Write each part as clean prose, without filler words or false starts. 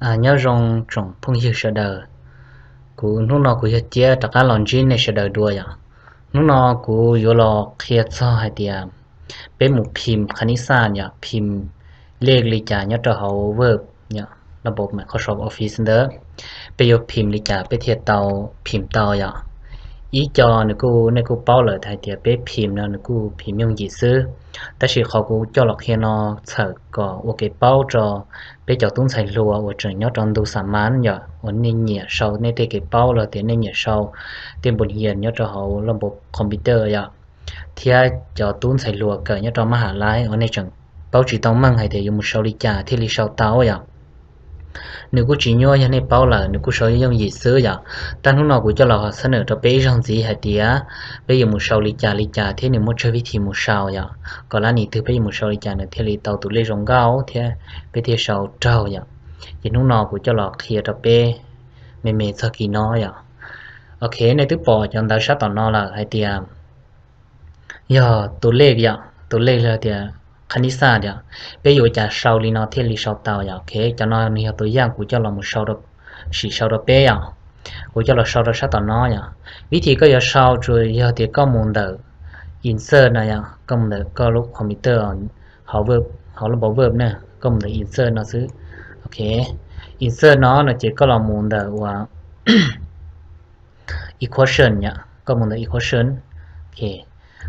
nhớ rong trong phong hiệu sợ đời cú lúc nào cú chia tất cả lòng chín này sợ đời đua ya lúc nào cú vô lo kia cho hai tiệmเป็นหมู่พิมพ์คณิตศาสตร์เนี่ยพิมพ์เลขลิจาเนี่ยจะเอาเวิร์บเนี่ยระบบ Microsoft Office เด้อไปยกพิมพ์ลิจาไปเทียบเตาพิมพ์เตาอย่างอีจอในกูเป้าเลยไทยเดียไปพิมพ์นะกูพิมพ์ยงยีซื้อแต่สิเขากูจอหลอกเฮียนอเฉิกก็โอเคเป้าจอไปจอตุ้งใส่รัวว่าจะเนี่ยจอนดูสามันเนี่ยวันนี้เนี่ยเช้าในเตะเก็บเป้าเลยเดี๋ยวในเนี่ยเช้าเตรียมบทเรียนเนี่ยจะเอาระบบคอมพิวเตอร์อย่างที่จะตุ้นใส่ลัวเกิดเนี่ยตอนมหาลัยวันนี้จังเป้าจีต้องมั่งให้เดี๋ยวมุชลิจาที่ลิชาวเต้าอย่างนึกกูจีน่อยในเป้าละนึกกูชอบยังยีซื้ออย่างแต่ทุกนอกูจะรอเสนอจะไปจังสีให้เดียไปยังมุชลิจาที่นึกมุชวิธีมุชาวอย่างก่อนหน้านี้ถือไปยังมุชลิจาเนี่ยที่ลิเต้าตุเลจงเก้าที่ไปที่ชาวเจ้าอย่างยังทุกนอกูจะรอเคลียร์จะไปเมสักกี่น้อยอย่างโอเคในตัวปอจังได้ชัดต่อนอละให้เดียตัวเลขอย่างตัวเลขเลยเดียคณิตศาสตร์อย่างไปอยู่จากชาวลีนอเทลีชาวเตาอย่างโอเคจะนอนนี่ตัวอย่างกูจะลองมุชาวดสีชาวดเปียอย่างกูจะลองชาวดชัดต่อนออย่างวิธีก็จะชาวจุยเดียก็มุนเดออินเสิร์ตนะอย่างก็มุนเดอก็ลูกคอมพิวเตอร์เขาเวิร์บเขาระบบเวิร์บเนี่ยก็มุนเดออินเสิร์ตนะซื้อโอเคอินเสิร์ตเนาะนะเจ๊ก็ลองมุนเดอว่า equation เนี่ยก็มุนเดอ equation โอเค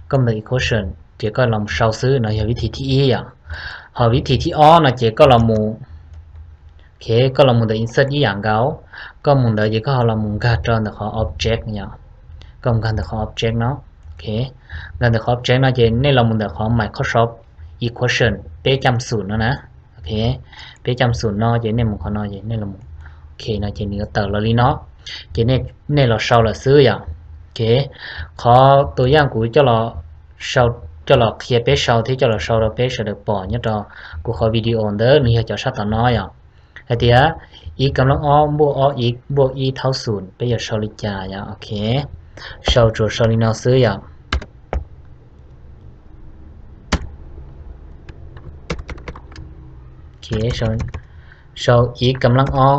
ก็มัน equation เจ๊ก็ลองเชาซื้อนะอย่างวิธีที่อีอย่างหาวิธีที่อ้อนะเจ๊ก็ลองมูโอเคก็ลองมูเด insert อีอย่างเก่าก็มูเดเจ๊ก็ลองมูการ์ดอนแต่ขอ object อย่างก็มูการแต่ขอ object เนาะโอเคการแต่ขอ object นะเจ๊เนี่ยเรามูแต่ขอ Microsoft equation เป๊ะจำศูนย์นะโอเคเป๊ะจำศูนย์เนาะเจ๊เนี่ยมูเขาเนาะเจ๊เนี่ยเรามูโอเคนะเจ๊นี่ก็เติร์แล้วลีเนาะเจ๊เนี่ยเราเชาเราซื้ออย่างโอเคขอตัวอย่างกูจะรอเชาจะรอเคลียร์เป๊ะเชาที่จะรอเชาเราเป๊ะเฉลยปอเนี่ยรอกูขอวิดีโอเด้อนี่จะชัดต่อน้อยอ่ะไอเดียอีกำลังอ้อบวกอ้ออีกบวกอีเท่าศูนย์ไปอย่าเชาลิจาอย่างโอเคเชาจูเชาลินาซื้ออย่างโอเคเชาอีกกำลังอ้อ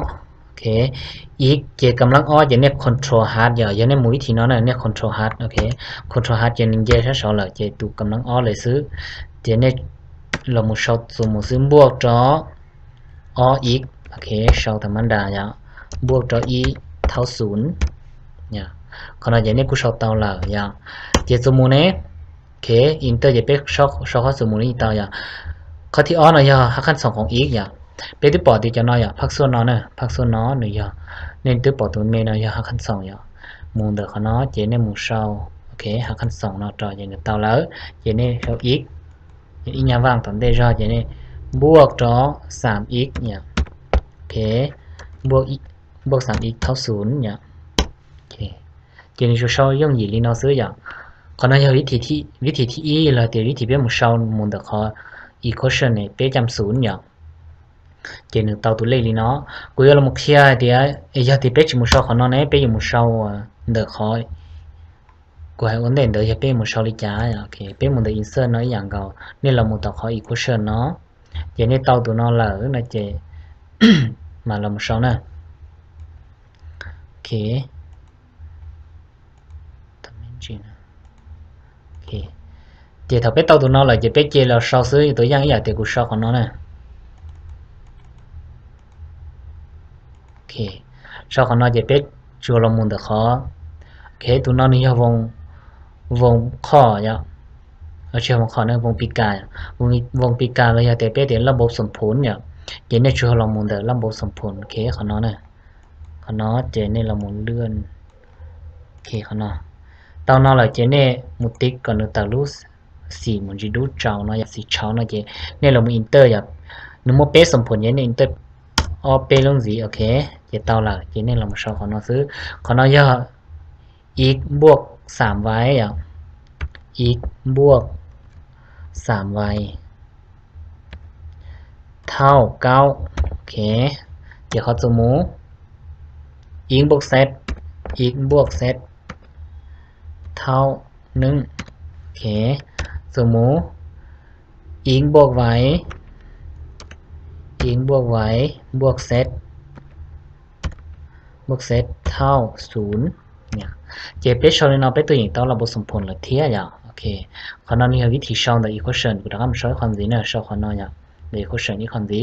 โอเคอีกเจกำลังอ้ออย่างเนี้ย control hard อย่างเนี้ยมูวิธีน้อยเนี่ย control hard โอเค control hard อย่างนี้ถ้าชอบเลยเจตูกำลังอ้อเลยซื้อเจเนี่ยเรามูชอบสมมุติซื้อบวกจออ้ออีกโอเคชอบธรรมดาอย่างบวกจออีเท่าศูนย์เนี่ยขณะอย่างนี้กูชอบเตาเลยอย่างเจสมมุติเนี่ยโอเคอินเตอร์จะเป็นชอบข้อสมมุตินี้เตาอย่างข้อที่อ้อเนี่ยหักขั้นสองของอีกอย่างเป็นที่ปอดที่จะน้อยอย่างพักส่วนน้อยเนี่ยพักส่วนน้อยหนึ่งอย่างเน้นที่ปอดตัวเมย์เนี่ยหักขั้นสองอย่างมูเดอร์เขาเนาะเจเนี่ยมูเชาโอเคหักขั้นสองเนาะจออย่างเตาแล้วเจเนี่ยเขาอีกอีกอย่างว่างตอนได้จอเจเนี่ยบวกจอสามอีกเนี่ยโอเคบวกอีกบวกสามอีกเท่าศูนย์เนี่ยโอเคเจเนี่ยจะเชาย่งหยีลีนอซื้ออย่างเขาเนาะวิธีที่อีเลยแต่วิธีเป็นมูเชามูเดอร์เขาequation เนี่ยเป็นจำศูนย์อย่างเจนึกเตาตัวเลขลีเนาะกูยอมมุขยาเดียยาที่เป็นจมูกชาวเขาเนาะเนี่ยเป็นจมูกชาวเด็กเขากูให้วันเด่นเดี๋ยวจะเป็นมุชาวลิจ้าโอเคเป็นมุดอินเซอร์เนาะอย่างเก่าเนี่ยเรามุดต่อเขาอีกคุชเนาะเจเนี่ยเตาตัวเนาะเลยนะเจมาเรามุชาวนะโอเคทำยังไงนะโอเคเจถ้าเป็นเตาตัวเนาะเลยจะเป็นเจเราชาวซื้อตัวอย่างอย่างเด็กกูชาวเขาเนาะนะโอเคชาวเขาเนาะจะเป็นชัวร์เรามุดต่อเขาโอเคตัวเนาะนี่จะวงข้อเนี่ยเราเชื่อวงข้อเนี่ยวงปีกาวงปีกาเราจะเป็นเดี๋ยวระบบสมผลเนี่ยเจเนี่ยชัวร์เรามุดเดี๋ยวระบบสมผลโอเคเขาเนาะนะเขาเนาะเจเนี่ยเรามุดเลื่อนโอเคเขาเนาะตอนนั้นเราเจเนี่ยมุดติ๊กก่อนเราตัดรูปสีมันจะดูเจ้าเนาะอย่างสีเช้าเนาะเจเนี่ยเรามีอินเตอร์อย่างนึกว่าเป็นสมผลเนี่ยอินเตอร์ออเป็นลงสีโอเคเจเตาละเจเนี่ยเรามาชอบเขาเนาะซื้อเขาเนาะย่ออีกบวกสามไว้อย่างอีกบวกสามไว้เท่าเก้าโอเคเดี๋ยวเขาจะมูอีกบวกเซตอีกบวกเซตเท่าหนึ่งโอเคสมมุติอีกบวกไว้อีกบวกไว้บวกเซต บวกเซตเท่า0เนี่ยเจเปชเลยเนาะไปตัวอย่างต่อระบบสมผลละเทียอย่างโอเคขอนอนนี่วิธีช่อง the equation กูทำช่วยความดีเนี่ยช่องขอนอนอย่าง the equation นี่ความดี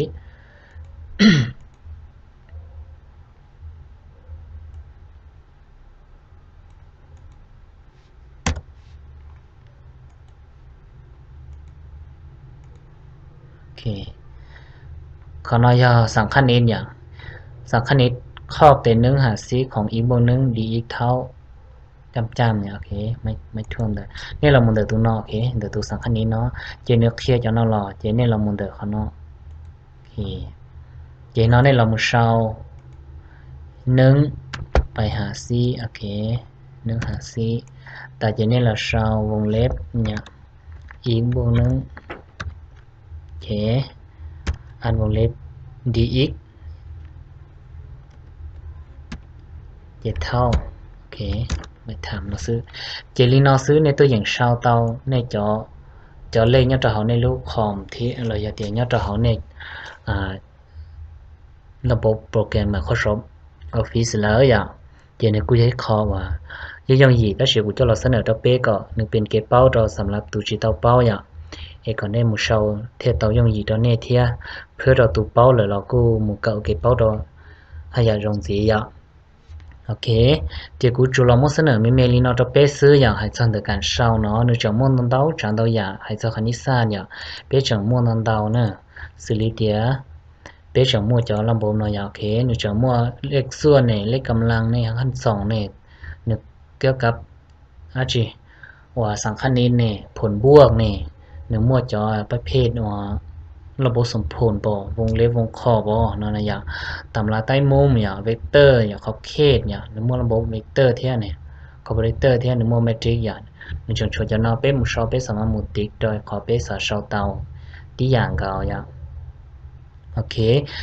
โอเคขอนอนยาสังคณิตอย่างสังคณิตข้อเป็น1หาซีของอีกบวก1 dx เท่าจำเนี่ยโอเคไม่ท่วมเลยนี่เรามุนเดอร์ตัวนอกโอเคเดอร์ตัวสังคณิตเนาะเจเนื้อเคลียร์จะนอรอเจเนี่ยเรามุนเดอร์เขาเนาะโอเคเจเนาะเนี่ยเรามุนเชา1ไปหาซีโอเค1หาซีแต่เจเนี่ยเราเชาวงเล็บเนี่ยอีกบวก1โอเคอันวงเล็บ dx เจ็ดเท่าโอเคไม่ทำเราซื้อเจลีนอซื้อในตัวอย่างชาวเตาในจอเลขnhớ trò họในรูปคอมที่เราอยากเตียnhớ trò họในระบบโปรแกรม Microsoft Office แล้วอย่างเจในกูจะคอว่ายังยีก็เชื่อกูจะเราเสนอตัวเป๊กก็นึกเป็นเก็บเป้าเราสำหรับตัวจีเตาเป้าอย่างเอก่อนได้หมู่เชาเทเตายังยีตัวเนี่ยเทียเพื่อเราตัวเป้าเลยเรากูหมู่เก่าเก็บเป้าเราให้ยารงสีอย่างโอเคเจ้ากูจูเราไม่เสนอไม่เมลินอตัวเป๊ซื้ออย่างให้จังเดียกันเช่าเนาะนึกจะม่วนนันเต้าจังเต้าอย่างให้เจ้าคณิตศาสตร์อย่างเป๊จังม่วนนันเต้าเนอะสิลิเดียเป๊จังม่วนจะลำบากหน่อยอย่างโอเคนึกจะม่วนเลขส่วนเนี่ยเลขกำลังเนี่ยขั้นสองเนี่ยนึกเกี่ยวกับอาจีว่าสังคณิตเนี่ยผลบวกเนี่ยนึกม่วนจะประเภทว่าระบบสมผลบ่วงเล็บวงข้อบ่นั่นนะอย่างตำราใต้มุมอย่างเวกเตอร์อย่างขอบเขตอย่างนึกม่วนระบบเวกเตอร์เท่าเนี่ยคอมพิวเตอร์เท่านึกม่วนเมทริกอย่างนึกจนชวนจะนอเป๊มุชอเป๊สามารถมุติกโดยขอเป๊สาชาวเตาที่อย่างเก่าอย่างโอเค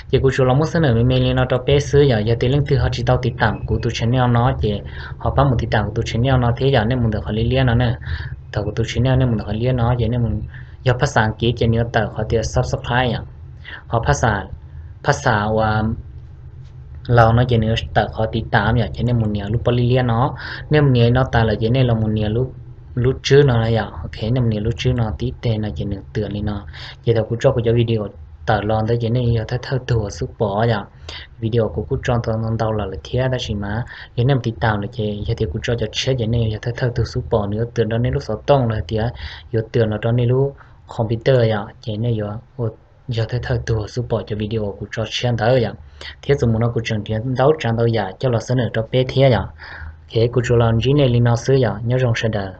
เจ้ากูชวนเราเมื่อเสนอไม่เมลีนอตัวเป๊ซื้ออย่างอย่าตีเรื่องที่เขาจิตเอาติดตามกูตัวชแนลเนาะเจ้เขาปั้มมุติดตามกูตัวชแนลเนาะเที่อย่างเนี่ยมึงเดี๋ยวเขาเลี้ยนเนาะเนี่ยแต่กูตัวชแนลเนี่ยมึงเดี๋ยวเขาเลี้ยนเนาะเจ้เนี่ยมึงอย่าภาษาอังกฤษเจ้เนี่ยแต่เขาเดี๋ยว subscribe อย่างเขาภาษาว่าเราเนาะเจเนอแต่เขาติดตามอย่างเจเนมุนเนียรูปปริเลียเนาะเนี่ยมันเนียเนาะตาเลยเจเนเรามุนเนียรูปชื่อเนาะอะไรอย่างโอเคเนี่ยมันเนียรูปชื่อเนาะติดเตนะเจเนเตือนเลยเนาะเจแต่กูชอบกูจะวิดีโอตัดลองได้เจเนอย่าถ้าตัวสุปปออย่างวิดีโอกูจองตอนเราเลยเทียได้ใช่ไหมเจเนติดตามเลยเจอย่าที่กูชอบจะเช็คเจเนอย่าถ้าตัวสุปปอเนื้อเตือนตอนนี้ลูกสาวต้องเลยเทียอย่าเตือนเราตอนนี้ลูกคอมพิวเตอร์อย่างเจเนอย่าอย่าถ้าตัวสุปปอจะวิดีโอกูชอบเชื่อได้อย่าง thế dù muốn nó cũng chẳng tiền đấu trang đấu giả cho là sân ở trong bê thế à, thế cũng cho là chỉ này linh nó xứ à nhớ trong sân đời